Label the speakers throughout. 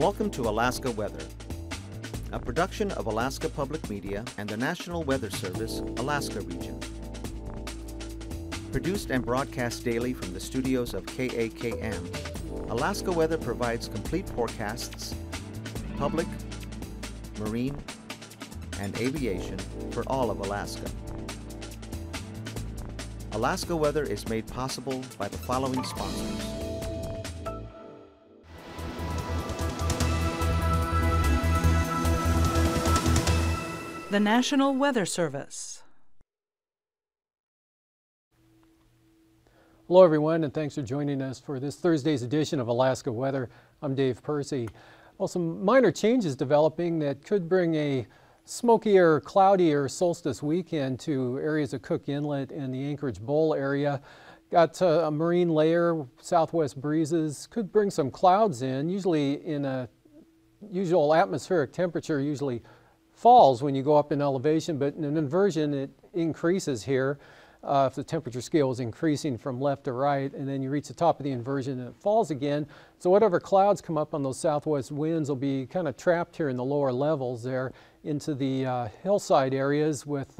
Speaker 1: Welcome to Alaska Weather, a production of Alaska Public Media and the National Weather Service, Alaska Region. Produced and broadcast daily from the studios of KAKM, Alaska Weather provides complete forecasts, public, marine, and aviation for all of Alaska. Alaska Weather is made possible by the following sponsors.
Speaker 2: The National Weather Service.
Speaker 3: Hello everyone, and thanks for joining us for this Thursday's edition of Alaska Weather. I'm Dave Percy. Well, some minor changes developing that could bring a smokier, cloudier solstice weekend to areas of Cook Inlet and the Anchorage Bowl area. Got a marine layer, southwest breezes, could bring some clouds in, usually in a usual atmospheric temperature, usually falls when you go up in elevation, but in an inversion it increases here if the temperature scale is increasing from left to right, and then you reach the top of the inversion and it falls again. So whatever clouds come up on those southwest winds will be kind of trapped here in the lower levels there into the hillside areas, with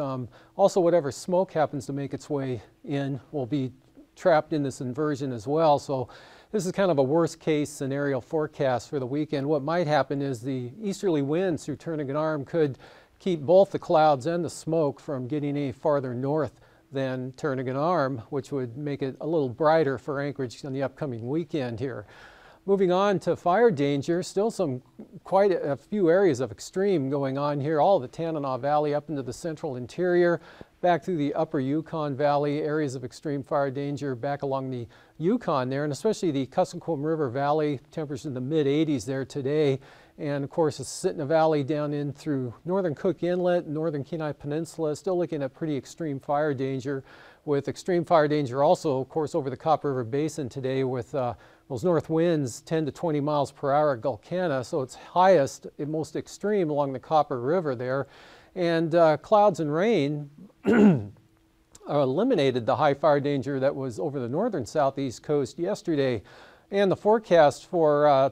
Speaker 3: also whatever smoke happens to make its way in will be trapped in this inversion as well. So this is kind of a worst case scenario forecast for the weekend. What might happen is the easterly winds through Turnagain Arm could keep both the clouds and the smoke from getting any farther north than Turnagain Arm, which would make it a little brighter for Anchorage on the upcoming weekend here. Moving on to fire danger, still quite a few areas of extreme going on here. All of the Tanana Valley up into the central interior, back through the upper Yukon Valley, areas of extreme fire danger back along the Yukon there, and especially the Kuskokwim River Valley, temperatures in the mid-80s there today. And of course the Sitna Valley down in through northern Cook Inlet, northern Kenai Peninsula, still looking at pretty extreme fire danger, with extreme fire danger also, of course, over the Copper River Basin today with those north winds 10 to 20 miles per hour at Gulkana. So it's highest, most extreme along the Copper River there. And clouds and rain eliminated the high fire danger that was over the northern southeast coast yesterday. And the forecast for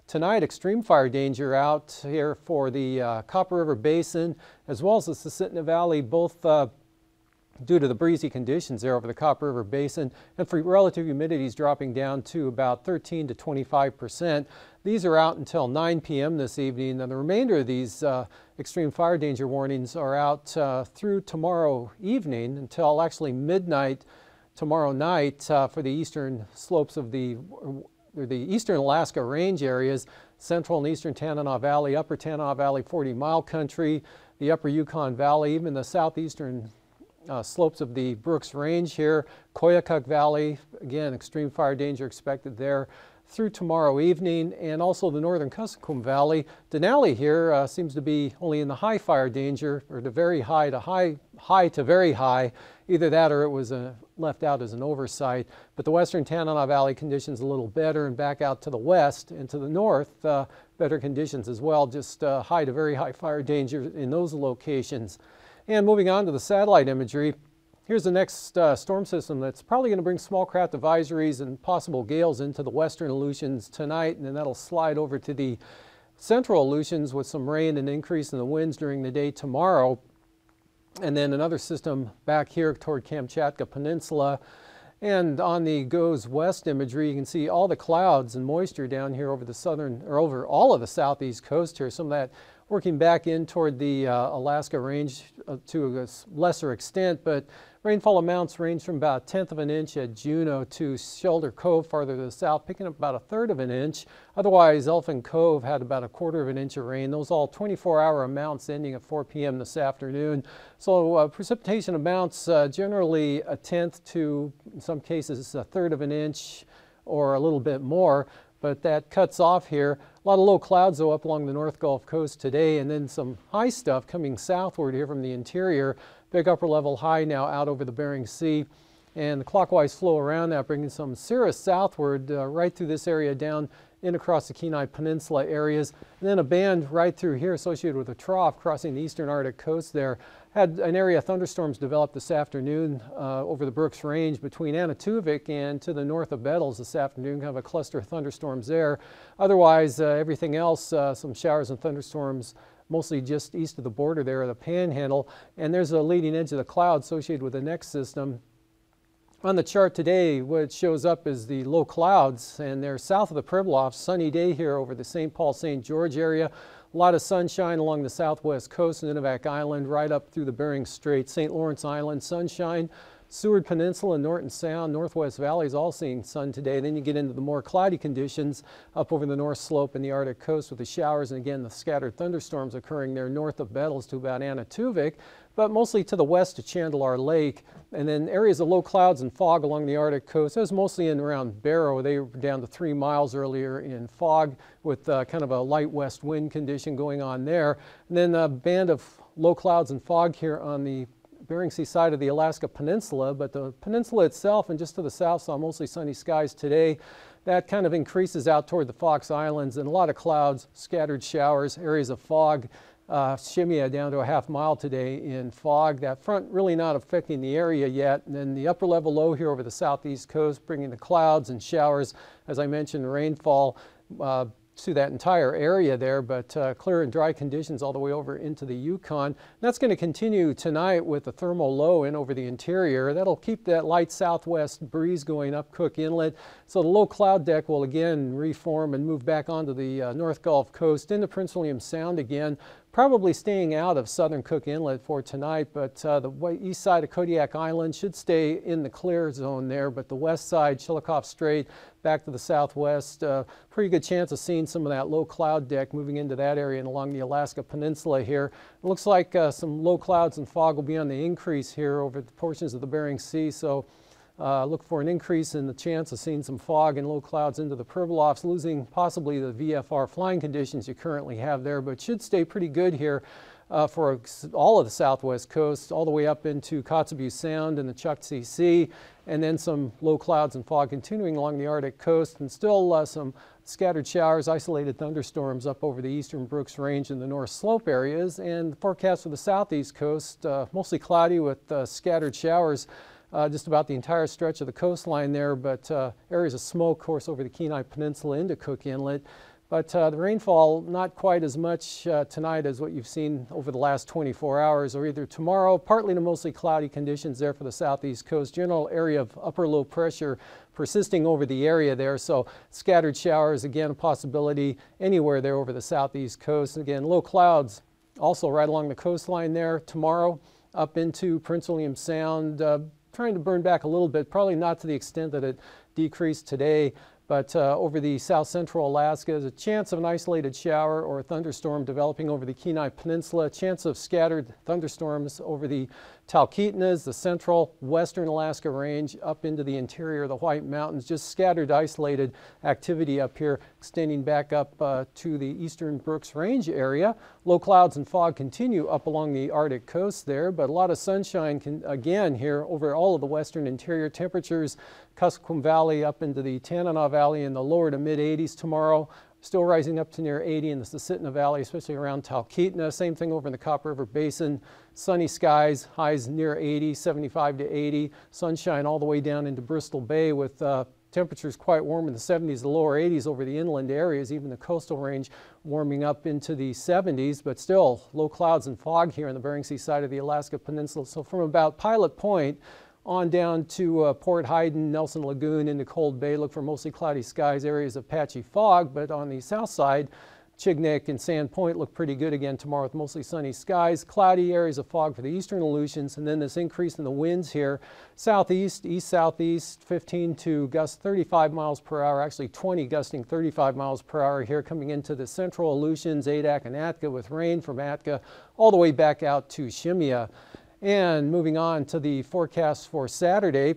Speaker 3: tonight, extreme fire danger out here for the Copper River Basin as well as the Susitna Valley, both due to the breezy conditions there over the Copper River Basin, and for relative humidities dropping down to about 13 to 25%. These are out until 9 p.m. this evening, and the remainder of these extreme fire danger warnings are out through tomorrow evening until actually midnight tomorrow night for the eastern slopes of the eastern Alaska range areas, central and eastern Tanana Valley, upper Tanana Valley 40-mile country, the upper Yukon Valley, even the southeastern slopes of the Brooks Range here, Koyukuk Valley, again, extreme fire danger expected there through tomorrow evening, and also the northern Kuskokwim Valley. Denali here seems to be only in the high fire danger, or the very high to high to very high. Either that or it was left out as an oversight. But the western Tanana Valley conditions a little better, and back out to the west and to the north, better conditions as well, just high to very high fire danger in those locations. And moving on to the satellite imagery, here's the next storm system that's probably going to bring small craft advisories and possible gales into the western Aleutians tonight, and then that'll slide over to the central Aleutians with some rain and increase in the winds during the day tomorrow. And then another system back here toward Kamchatka Peninsula. And on the goes west imagery, you can see all the clouds and moisture down here over the southern, or over all of the southeast coast here. Some of that working back in toward the Alaska range to a lesser extent, but rainfall amounts range from about 1/10 of an inch at Juneau to Shelter Cove farther to the south, picking up about 1/3 of an inch. Otherwise, Elfin Cove had about 1/4 of an inch of rain. Those all 24-hour amounts ending at 4 p.m. this afternoon. So precipitation amounts generally 1/10 to, in some cases, 1/3 of an inch or a little bit more. But that cuts off here. A lot of low clouds though up along the North Gulf Coast today, and then some high stuff coming southward here from the interior. Big upper level high now out over the Bering Sea, and the clockwise flow around that bringing some cirrus southward right through this area down in across the Kenai Peninsula areas. And then a band right through here associated with a trough crossing the eastern Arctic coast there. Had an area of thunderstorms develop this afternoon over the Brooks Range between Anatuvik and to the north of Bettles this afternoon, kind of a cluster of thunderstorms there. Otherwise, everything else, some showers and thunderstorms mostly just east of the border there, the Panhandle. And there's a leading edge of the cloud associated with the next system. On the chart today, what shows up is the low clouds, and they're south of the Pribilof. Sunny day here over the St. Paul, St. George area. A lot of sunshine along the southwest coast, Nunivak Island, right up through the Bering Strait, St. Lawrence Island, sunshine. Seward Peninsula, Norton Sound, Northwest Valleys all seeing sun today. Then you get into the more cloudy conditions up over the North Slope and the Arctic coast with the showers and again the scattered thunderstorms occurring there north of Bettles to about Anatuvik, but mostly to the west of Chandelar Lake. And then areas of low clouds and fog along the Arctic coast. That was mostly in around Barrow. They were down to 3 miles earlier in fog with kind of a light west wind condition going on there. And then a band of low clouds and fog here on the Bering Sea side of the Alaska Peninsula, but the peninsula itself and just to the south saw mostly sunny skies today. That kind of increases out toward the Fox Islands and a lot of clouds, scattered showers, areas of fog. Shimia down to a half mile today in fog. That front really not affecting the area yet. And then the upper level low here over the southeast coast bringing the clouds and showers, as I mentioned, rainfall to that entire area there, but clear and dry conditions all the way over into the Yukon. And that's going to continue tonight with the thermal low in over the interior. That'll keep that light southwest breeze going up Cook Inlet. So the low cloud deck will again reform and move back onto the North Gulf Coast into Prince William Sound again. Probably staying out of southern Cook Inlet for tonight, but the east side of Kodiak Island should stay in the clear zone there, but the west side, Chillicothe Strait, back to the southwest, pretty good chance of seeing some of that low cloud deck moving into that area and along the Alaska Peninsula here. It looks like some low clouds and fog will be on the increase here over the portions of the Bering Sea, so look for an increase in the chance of seeing some fog and low clouds into the Pribilofs, losing possibly the VFR flying conditions you currently have there, but should stay pretty good here for all of the southwest coast, all the way up into Kotzebue Sound and the Chukchi Sea, and then some low clouds and fog continuing along the Arctic coast, and still some scattered showers, isolated thunderstorms up over the eastern Brooks Range and the North Slope areas, and the forecast for the southeast coast, mostly cloudy with scattered showers. Just about the entire stretch of the coastline there, but areas of smoke, of course, over the Kenai Peninsula into Cook Inlet. But the rainfall, not quite as much tonight as what you've seen over the last 24 hours or either tomorrow. Partly to mostly cloudy conditions there for the southeast coast. General area of upper low pressure persisting over the area there. So scattered showers, again, a possibility anywhere there over the southeast coast. Again, low clouds also right along the coastline there tomorrow up into Prince William Sound. Trying to burn back a little bit, probably not to the extent that it decreased today, but over the south central Alaska, there's a chance of an isolated shower or a thunderstorm developing over the Kenai Peninsula, a chance of scattered thunderstorms over the Talkeetnas, the central western Alaska range, up into the interior of the White Mountains, just scattered isolated activity up here, extending back up to the eastern Brooks Range area. Low clouds and fog continue up along the Arctic coast there, but a lot of sunshine again here over all of the western interior. Temperatures, Kuskokwim Valley up into the Tanana Valley in the lower to mid 80s tomorrow. Still rising up to near 80 in the Susitna Valley, especially around Talkeetna. Same thing over in the Copper River Basin. Sunny skies, highs near 80, 75 to 80. Sunshine all the way down into Bristol Bay with temperatures quite warm in the 70s, the lower 80s over the inland areas, even the coastal range warming up into the 70s, but still low clouds and fog here on the Bering Sea side of the Alaska Peninsula. So from about Pilot Point on down to Port Hayden, Nelson Lagoon into Cold Bay, look for mostly cloudy skies, areas of patchy fog, but on the south side, Chignik and Sand Point look pretty good again tomorrow with mostly sunny skies, cloudy areas of fog for the eastern Aleutians, and then this increase in the winds here, southeast, east-southeast, 15 to gust 35 miles per hour, actually 20 gusting 35 miles per hour here coming into the central Aleutians, Adak and Atka with rain from Atka all the way back out to Shimia. And moving on to the forecast for Saturday,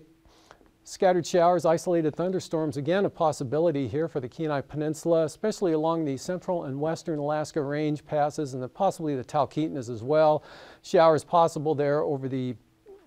Speaker 3: scattered showers, isolated thunderstorms, again a possibility here for the Kenai Peninsula, especially along the central and western Alaska range passes and possibly the Talkeetnas as well. Showers possible there over the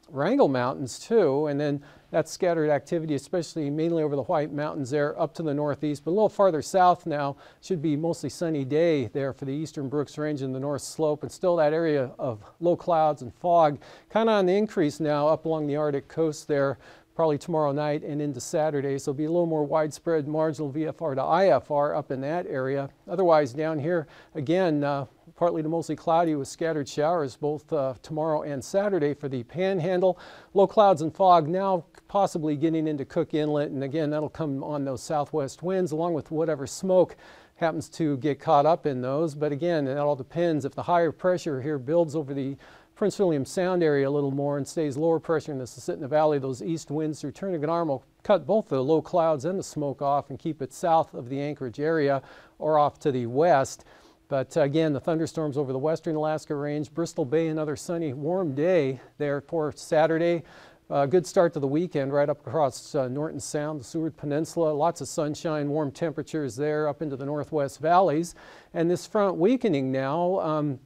Speaker 3: Wrangell Mountains too, and then That's scattered activity, especially mainly over the White Mountains there up to the northeast, but a little farther south now. Should be mostly sunny day there for the eastern Brooks Range and the North Slope, and still that area of low clouds and fog kind of on the increase now up along the Arctic coast there, probably tomorrow night and into Saturday. So it'll be a little more widespread marginal VFR to IFR up in that area. Otherwise down here, again, partly to mostly cloudy with scattered showers both tomorrow and Saturday for the Panhandle. Low clouds and fog now possibly getting into Cook Inlet, and again that'll come on those southwest winds along with whatever smoke happens to get caught up in those. But again, it all depends. If the higher pressure here builds over the Prince William Sound area a little more and stays lower pressure in the Susitna Valley, those east winds through Turnagain Arm will cut both the low clouds and the smoke off and keep it south of the Anchorage area or off to the west. But again, the thunderstorms over the western Alaska Range, Bristol Bay, another sunny, warm day there for Saturday. Good start to the weekend right up across Norton Sound, the Seward Peninsula. Lots of sunshine, warm temperatures there up into the northwest valleys. And this front weakening now,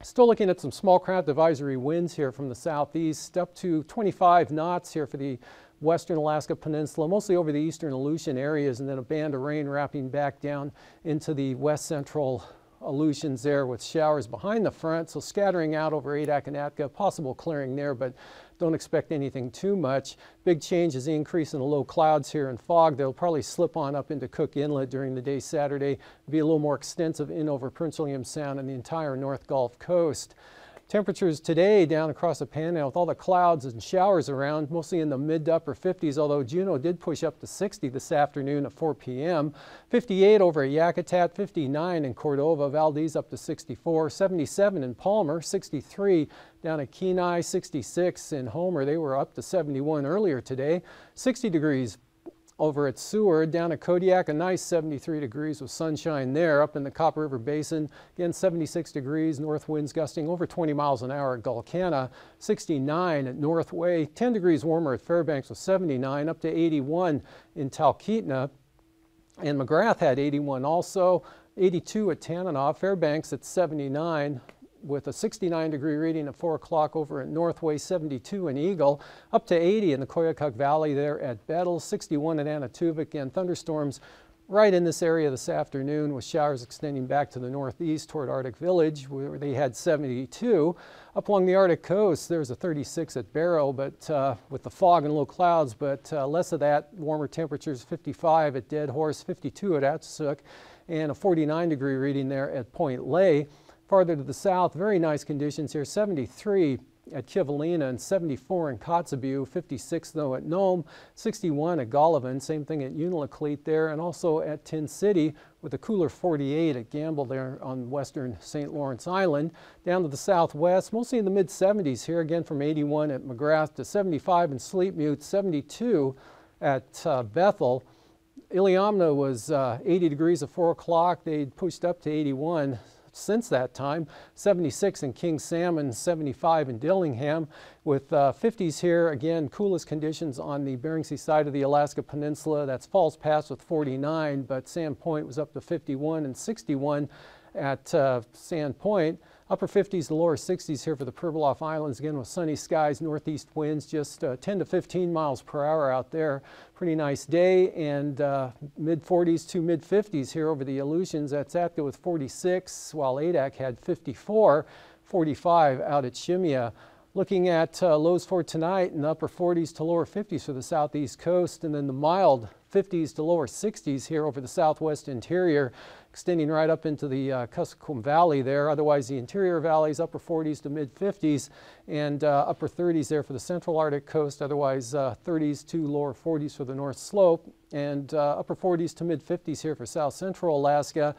Speaker 3: still looking at some small craft advisory winds here from the southeast up to 25 knots here for the western Alaska Peninsula, mostly over the eastern Aleutian areas, and then a band of rain wrapping back down into the west central Aleutians there with showers behind the front, so scattering out over Adak and Atka, possible clearing there, but don't expect anything too much. Big change is the increase in the low clouds here and fog. They'll probably slip on up into Cook Inlet during the day Saturday, be a little more extensive in over Prince William Sound and the entire North Gulf Coast. Temperatures today down across the Panhandle with all the clouds and showers around, mostly in the mid to upper 50s, although Juneau did push up to 60 this afternoon at 4 p.m. 58 over at Yakutat, 59 in Cordova, Valdez up to 64, 77 in Palmer, 63 down at Kenai, 66 in Homer. They were up to 71 earlier today, 60 degrees over at Seward. Down at Kodiak, a nice 73 degrees with sunshine there. Up in the Copper River Basin, again 76 degrees, north winds gusting over 20 miles an hour at Gulkana, 69 at Northway, 10 degrees warmer at Fairbanks with 79, up to 81 in Talkeetna. And McGrath had 81 also, 82 at Tanana, Fairbanks at 79, with a 69 degree reading at 4 o'clock over at Northway, 72 in Eagle, up to 80 in the Koyukuk Valley there at Bettle, 61 at Anatuvik, and thunderstorms right in this area this afternoon with showers extending back to the northeast toward Arctic Village where they had 72. Up along the Arctic coast there's a 36 at Barrow, but with the fog and low clouds, but less of that. Warmer temperatures, 55 at Dead Horse, 52 at Atsuk, and a 49 degree reading there at Point Lay. Farther to the south, very nice conditions here, 73 at Kivalina and 74 in Kotzebue, 56 though at Nome, 61 at Golovin, same thing at Unalakleet there, and also at Tin City with a cooler 48 at Gamble there on western St. Lawrence Island. Down to the southwest, mostly in the mid-70s here, again from 81 at McGrath to 75 in Sleepmute, 72 at Bethel. Iliamna was 80 degrees at 4 o'clock. They pushed up to 81 since that time, 76 in King Salmon, 75 in Dillingham, with 50s here. Again, coolest conditions on the Bering Sea side of the Alaska Peninsula. That's Falls Pass with 49, but Sand Point was up to 51 and 61 at Sand Point. Upper 50s to lower 60s here for the Pribilof Islands, again with sunny skies, northeast winds just 10 to 15 miles per hour out there. Pretty nice day, and mid 40s to mid 50s here over the Aleutians. That's Atka with 46, while Adak had 54, 45 out at Shimia. Looking at lows for tonight in the upper 40s to lower 50s for the southeast coast, and then the mild 50s to lower 60s here over the southwest interior, extending right up into the Kuskokwim Valley there. Otherwise, the interior valleys, upper 40s to mid 50s, and upper 30s there for the central Arctic coast. Otherwise, 30s to lower 40s for the North Slope, and upper 40s to mid 50s here for south central Alaska.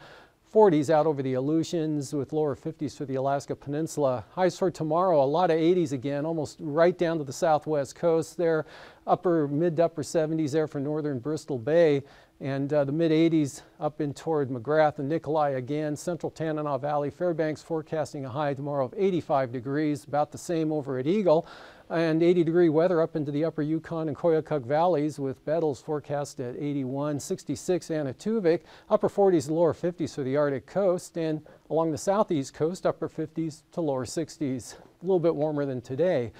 Speaker 3: 40s out over the Aleutians with lower 50s for the Alaska Peninsula. Highs for tomorrow, a lot of 80s again, almost right down to the southwest coast there. Mid to upper 70s there for northern Bristol Bay, and the mid 80s up in toward McGrath and Nikolai again. Central Tanana Valley, Fairbanks forecasting a high tomorrow of 85 degrees, about the same over at Eagle. And 80 degree weather up into the upper Yukon and Koyukuk valleys with Bettles forecast at 81, 66 Anatuvik, upper 40s to lower 50s for the Arctic coast, and along the southeast coast, upper 50s to lower 60s, a little bit warmer than today.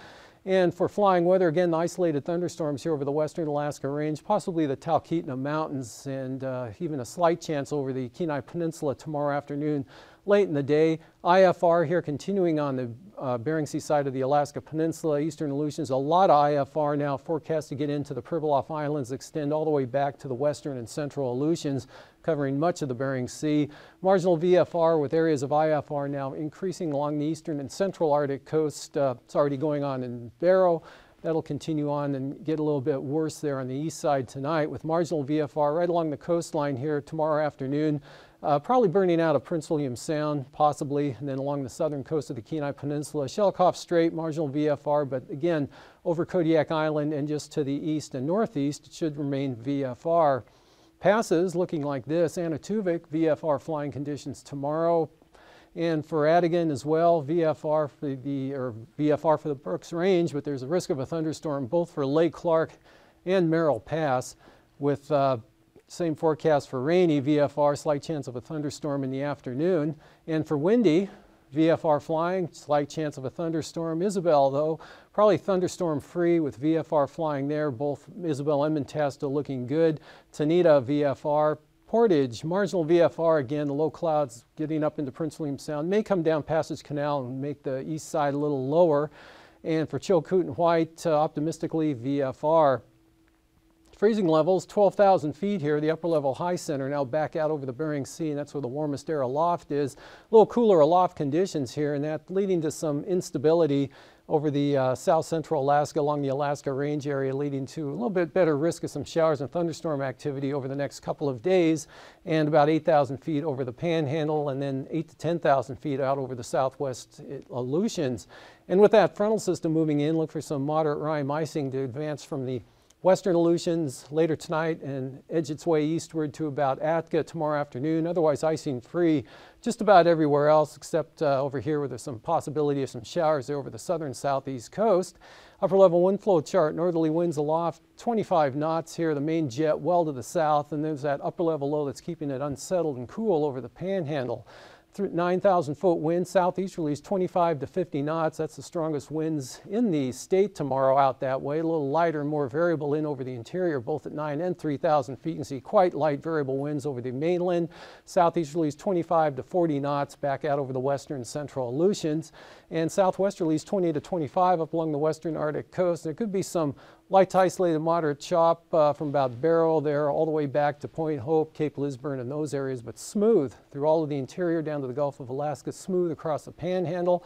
Speaker 3: And for flying weather, again, the isolated thunderstorms here over the western Alaska Range, possibly the Talkeetna Mountains, and even a slight chance over the Kenai Peninsula tomorrow afternoon, late in the day. IFR here continuing on the Bering Sea side of the Alaska Peninsula, eastern Aleutians. A lot of IFR now forecast to get into the Pribilof Islands, extend all the way back to the western and central Aleutians, covering much of the Bering Sea. Marginal VFR with areas of IFR now increasing along the eastern and central Arctic coast. It's already going on in Barrow. That'll continue on and get a little bit worse there on the east side tonight with marginal VFR right along the coastline here tomorrow afternoon. Probably burning out of Prince William Sound, possibly, and then along the southern coast of the Kenai Peninsula. Shelikof Strait, marginal VFR, but again, over Kodiak Island and just to the east and northeast, it should remain VFR. Passes looking like this. Anatuvik, VFR flying conditions tomorrow. And for Adigan as well, VFR for the Brooks Range, but there's a risk of a thunderstorm both for Lake Clark and Merrill Pass with same forecast for rainy VFR, slight chance of a thunderstorm in the afternoon. And for windy, VFR flying, slight chance of a thunderstorm. Isabel, though, probably thunderstorm free with VFR flying there. Both Isabel and Mentasta looking good. Tanita, VFR. Portage, marginal VFR again, the low clouds getting up into Prince William Sound. May come down Passage Canal and make the east side a little lower. And for Chilkoot and White, optimistically VFR. Freezing levels, 12,000 feet here. The upper level high center now back out over the Bering Sea, and that's where the warmest air aloft is. A little cooler aloft conditions here, and that leading to some instability over the south central Alaska along the Alaska Range area, leading to a little bit better risk of some showers and thunderstorm activity over the next couple of days, and about 8,000 feet over the Panhandle, and then 8,000 to 10,000 feet out over the southwest Aleutians. And with that frontal system moving in, look for some moderate rime icing to advance from the western Aleutians later tonight and edge its way eastward to about Atka tomorrow afternoon. Otherwise icing free just about everywhere else except over here where there's some possibility of some showers there over the southern southeast coast. Upper level wind flow chart, northerly winds aloft 25 knots here, the main jet well to the south, and there's that upper level low that's keeping it unsettled and cool over the Panhandle. 9,000 foot wind, southeasterlies 25 to 50 knots. That's the strongest winds in the state tomorrow out that way. A little lighter, more variable in over the interior, both at 9 and 3,000 feet. You can see quite light variable winds over the mainland. Southeasterlies 25 to 40 knots back out over the western and central Aleutians. And southwesterlies 20 to 25 up along the western Arctic coast. There could be some light to isolated moderate chop from about Barrow there all the way back to Point Hope, Cape Lisburne and those areas, but smooth through all of the interior down to the Gulf of Alaska, smooth across the Panhandle.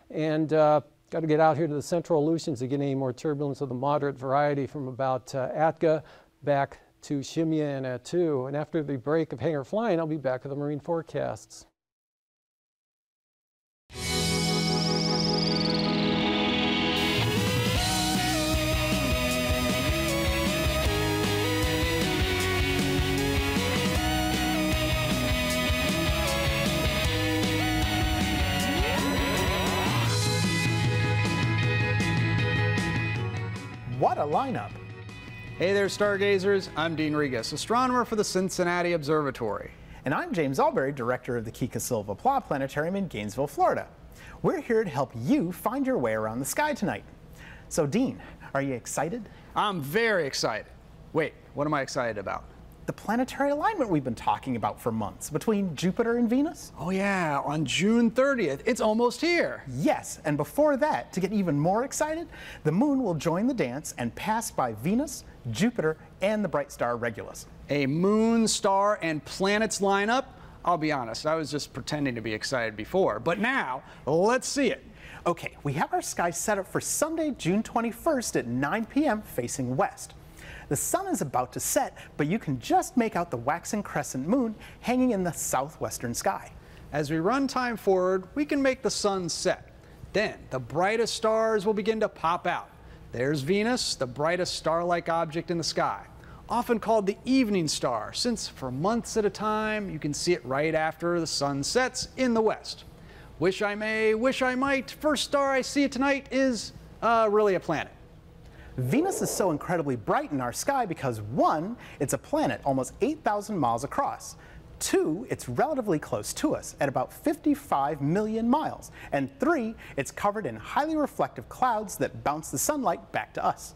Speaker 3: And got to get out here to the central Aleutians to get any more turbulence of the moderate variety from about Atka back to Shimya and Attu. And after the break of hangar flying, I'll be back with the marine forecasts.
Speaker 4: What a lineup!
Speaker 5: Hey there, stargazers. I'm Dean Regas, astronomer for the Cincinnati Observatory.
Speaker 4: And I'm James Albury, director of the Kika Silva Pla Planetarium in Gainesville, Florida. We're here to help you find your way around the sky tonight. So Dean, are you excited?
Speaker 5: I'm very excited. Wait, what am I excited about?
Speaker 4: The planetary alignment we've been talking about for months between Jupiter and Venus.
Speaker 5: Oh yeah, on June 30th. It's almost here.
Speaker 4: Yes, and before that, to get even more excited, the moon will join the dance and pass by Venus, Jupiter, and the bright star Regulus.
Speaker 5: A moon, star, and planets lineup? I'll be honest, I was just pretending to be excited before, but now, let's see it.
Speaker 4: Okay, we have our sky set up for Sunday, June 21st at 9 p.m. facing west. The sun is about to set, but you can just make out the waxing crescent moon hanging in the southwestern sky.
Speaker 5: As we run time forward, we can make the sun set. Then the brightest stars will begin to pop out. There's Venus, the brightest star-like object in the sky, often called the evening star, since for months at a time you can see it right after the sun sets in the west. Wish I may, wish I might, first star I see tonight is really a planet.
Speaker 4: Venus is so incredibly bright in our sky because 1, it's a planet almost 8,000 miles across. 2, it's relatively close to us at about 55 million miles. And 3, it's covered in highly reflective clouds that bounce the sunlight back to us.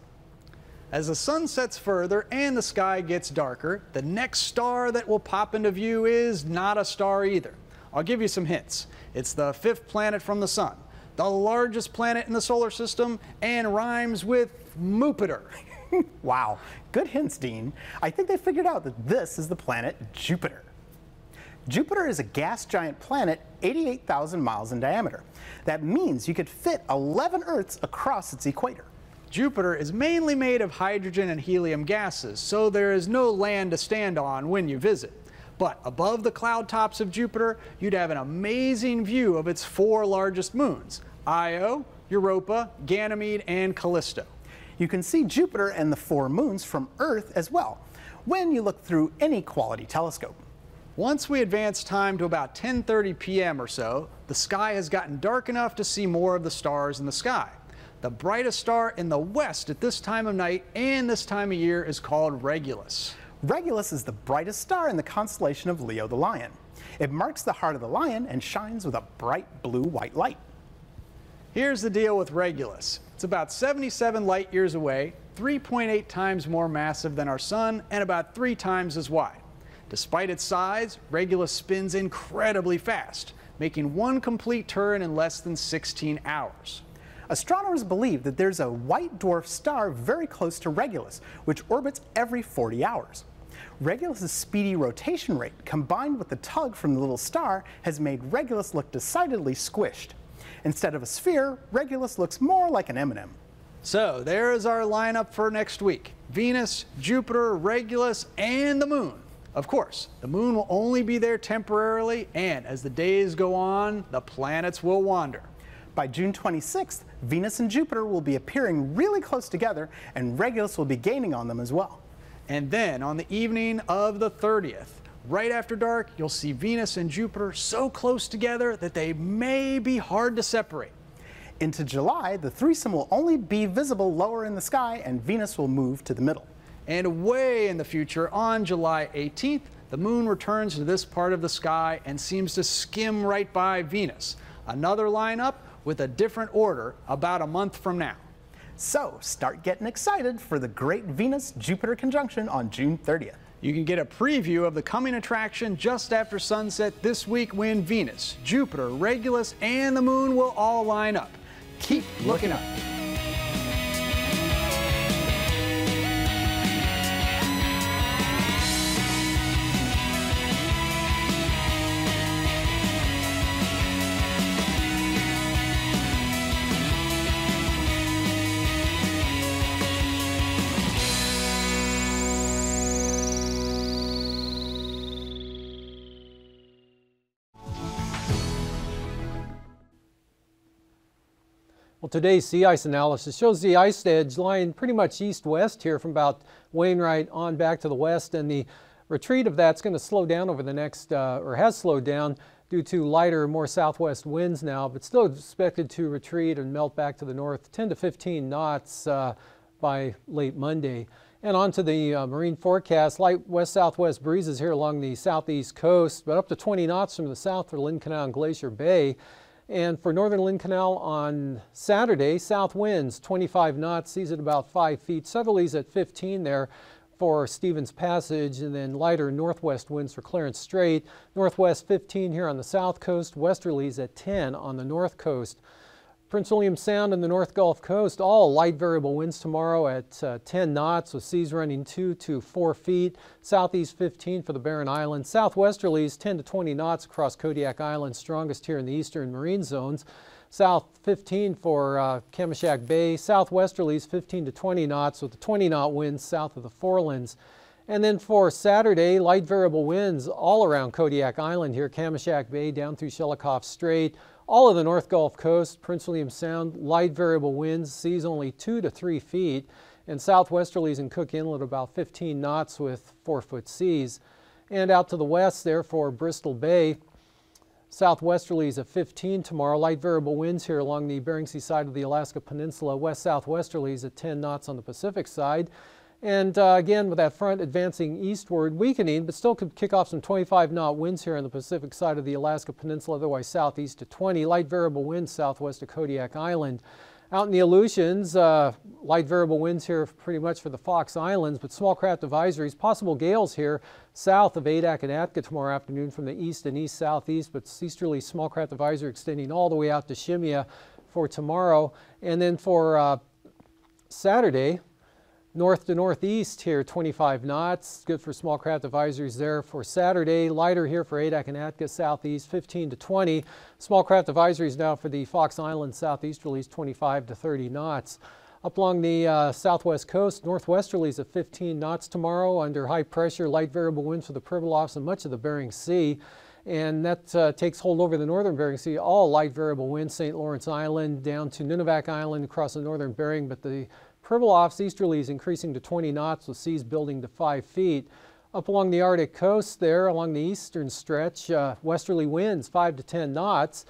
Speaker 5: As the sun sets further and the sky gets darker, the next star that will pop into view is not a star either. I'll give you some hints. It's the 5th planet from the sun, the largest planet in the solar system, and rhymes with Moopiter.
Speaker 4: Wow, good hints, Dean. I think they figured out that this is the planet Jupiter. Jupiter is a gas giant planet 88,000 miles in diameter. That means you could fit 11 Earths across its equator.
Speaker 5: Jupiter is mainly made of hydrogen and helium gases, so there is no land to stand on when you visit. But above the cloud tops of Jupiter, you'd have an amazing view of its 4 largest moons, Io, Europa, Ganymede, and Callisto.
Speaker 4: You can see Jupiter and the 4 moons from Earth as well, when you look through any quality telescope.
Speaker 5: Once we advance time to about 10:30 p.m. or so, the sky has gotten dark enough to see more of the stars in the sky. The brightest star in the west at this time of night and this time of year is called Regulus.
Speaker 4: Regulus is the brightest star in the constellation of Leo the Lion. It marks the heart of the lion and shines with a bright blue-white light.
Speaker 5: Here's the deal with Regulus. It's about 77 light years away, 3.8 times more massive than our sun, and about 3 times as wide. Despite its size, Regulus spins incredibly fast, making one complete turn in less than 16 hours.
Speaker 4: Astronomers believe that there's a white dwarf star very close to Regulus, which orbits every 40 hours. Regulus's speedy rotation rate, combined with the tug from the little star, has made Regulus look decidedly squished. Instead of a sphere, Regulus looks more like an M&M.
Speaker 5: So there is our lineup for next week. Venus, Jupiter, Regulus, and the moon. Of course, the moon will only be there temporarily, and as the days go on, the planets will wander.
Speaker 4: By June 26th, Venus and Jupiter will be appearing really close together, and Regulus will be gaining on them as well.
Speaker 5: And then on the evening of the 30th, right after dark, you'll see Venus and Jupiter so close together that they may be hard to separate.
Speaker 4: Into July, the threesome will only be visible lower in the sky, and Venus will move to the middle.
Speaker 5: And way in the future, on July 18th, the moon returns to this part of the sky and seems to skim right by Venus. Another lineup with a different order about a month from now.
Speaker 4: So start getting excited for the great Venus-Jupiter conjunction on June 30th.
Speaker 5: You can get a preview of the coming attraction just after sunset this week when Venus, Jupiter, Regulus, and the moon will all line up. Keep looking up.
Speaker 3: Well, today's sea ice analysis shows the ice edge lying pretty much east-west here from about Wainwright on back to the west, and the retreat of that's going to slow down over the next, or has slowed down due to lighter, more southwest winds now, but still expected to retreat and melt back to the north 10 to 15 knots by late Monday. And on to the marine forecast, light west-southwest breezes here along the southeast coast, but up to 20 knots from the south for Lynn Canal and Glacier Bay. And for northern Lynn Canal on Saturday, south winds 25 knots, seas at about 5 feet, southerlies at 15 there for Stevens Passage, and then lighter northwest winds for Clarence Strait. Northwest 15 here on the south coast, westerlies at 10 on the north coast. Prince William Sound and the North Gulf Coast, all light variable winds tomorrow at 10 knots, with seas running 2 to 4 feet. Southeast 15 for the Barren Islands. Southwesterlies 10 to 20 knots across Kodiak Island, strongest here in the eastern marine zones. South 15 for Kamishak Bay. Southwesterlies 15 to 20 knots with the 20-knot winds south of the Forelands. And then for Saturday, light variable winds all around Kodiak Island here, Kamishak Bay down through Shelikof Strait. All of the North Gulf Coast, Prince William Sound, light variable winds, seas only 2 to 3 feet, and southwesterlies in Cook Inlet about 15 knots with 4-foot seas. And out to the west there for Bristol Bay, southwesterlies at 15 tomorrow, light variable winds here along the Bering Sea side of the Alaska Peninsula, west-southwesterlies at 10 knots on the Pacific side. And again, with that front advancing eastward, weakening, but still could kick off some 25-knot winds here on the Pacific side of the Alaska Peninsula, otherwise southeast to 20. Light variable winds southwest of Kodiak Island. Out in the Aleutians, light variable winds here pretty much for the Fox Islands, but small craft advisories, possible gales here south of Adak and Atka tomorrow afternoon from the east and east-southeast, but easterly small craft advisory extending all the way out to Shemya for tomorrow. And then for Saturday, north to northeast here, 25 knots. Good for small craft advisories there for Saturday. Lighter here for Adak and Atka, southeast, 15 to 20. Small craft advisories now for the Fox Islands, southeasterlies, 25 to 30 knots. Up along the southwest coast, northwesterlies at 15 knots tomorrow under high pressure, light variable winds for the Pribilofs and much of the Bering Sea. And that takes hold over the northern Bering Sea, all light variable winds, St. Lawrence Island down to Nunivak Island across the northern Bering, but the Pribilofs easterlies increasing to 20 knots with seas building to 5 feet. Up along the Arctic coast there, along the eastern stretch, westerly winds 5 to 10 knots,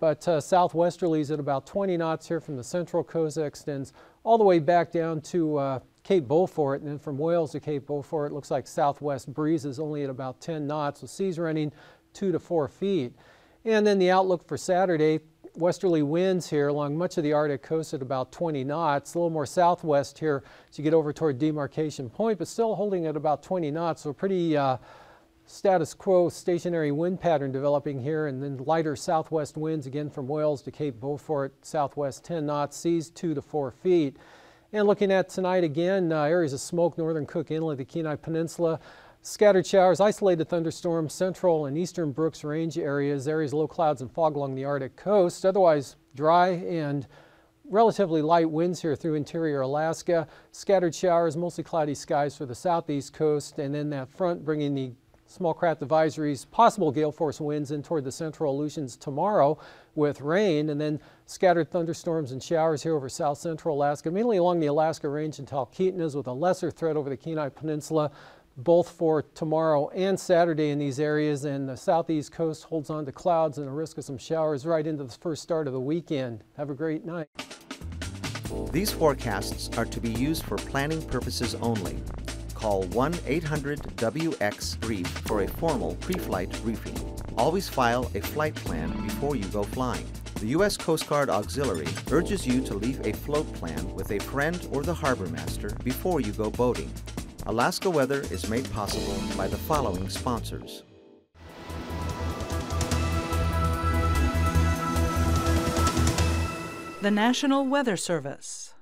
Speaker 3: but southwesterlies at about 20 knots here from the central coast. That extends all the way back down to Cape Beaufort, and then from Wales to Cape Beaufort, it looks like southwest breezes only at about 10 knots with seas running 2 to 4 feet. And then the outlook for Saturday, westerly winds here along much of the Arctic coast at about 20 knots, a little more southwest here as you get over toward Demarcation Point, but still holding at about 20 knots, so pretty status quo stationary wind pattern developing here, and then lighter southwest winds again from Wales to Cape Beaufort, southwest 10 knots, seas 2 to 4 feet. And looking at tonight again, areas of smoke, northern Cook Inlet, the Kenai Peninsula, scattered showers, isolated thunderstorms, central and eastern Brooks Range areas, areas of low clouds and fog along the Arctic coast. Otherwise dry and relatively light winds here through interior Alaska. Scattered showers, mostly cloudy skies for the southeast coast, and then that front bringing the small craft advisories, possible gale force winds in toward the central Aleutians tomorrow with rain, and then scattered thunderstorms and showers here over south central Alaska, mainly along the Alaska Range and Talkeetnas, with a lesser threat over the Kenai Peninsula, both for tomorrow and Saturday in these areas. And the southeast coast holds on to clouds and a risk of some showers right into the first start of the weekend. Have a great night.
Speaker 1: These forecasts are to be used for planning purposes only. Call 1-800-WX-BRIEF for a formal pre-flight briefing. Always file a flight plan before you go flying. The U.S. Coast Guard Auxiliary urges you to leave a float plan with a friend or the harbor master before you go boating. Alaska Weather is made possible by the following sponsors.
Speaker 2: The National Weather Service.